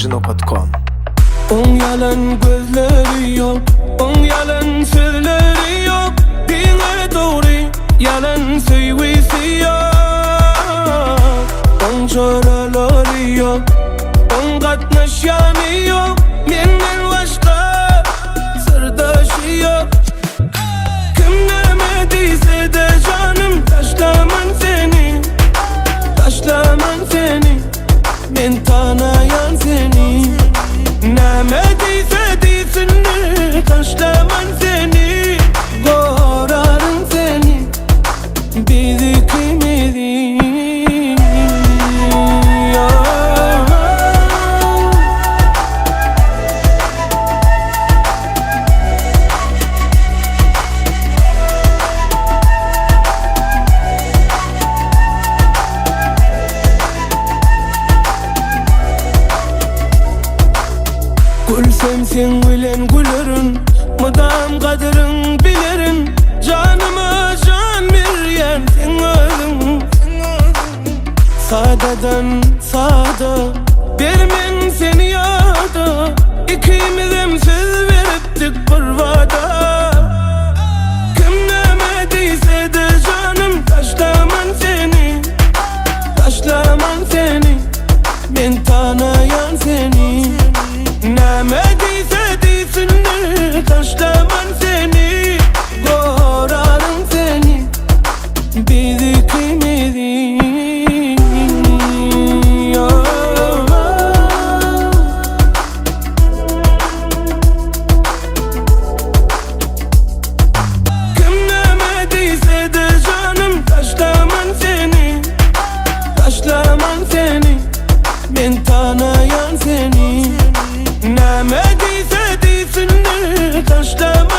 Original.com. On yalan gözleri yok, on yalan sözleri yok. Dine doğru yalan sevgisi yok. On çoraları yok, on katnaş yanı yok. Menden başka sırdaşı yok. Kim demediyse de canım, taşlaman seni, taşlaman seni. Ben tanıyan seni. Nemediyse değilsin, taşlaman seni, korarım seni, bizi kıymedi. Gülsem sen gülen gülerin, mıdam kadırın bilerin. Canıma can veren sen özün. Sadadan sada vermen seni yada. İkimizim söz veriptik bir vada. Kim demediyse de canım, taşlaman seni, taşlaman seni. Ben tanıyan seni. Nemediyse değilsin, taşlaman seni, korarım seni, bizi kıymedi. Kim nemediyse de canım, taşlaman seni, taşlaman seni. Ben tanıyan seni. Nemediyse değilsin, taşlaman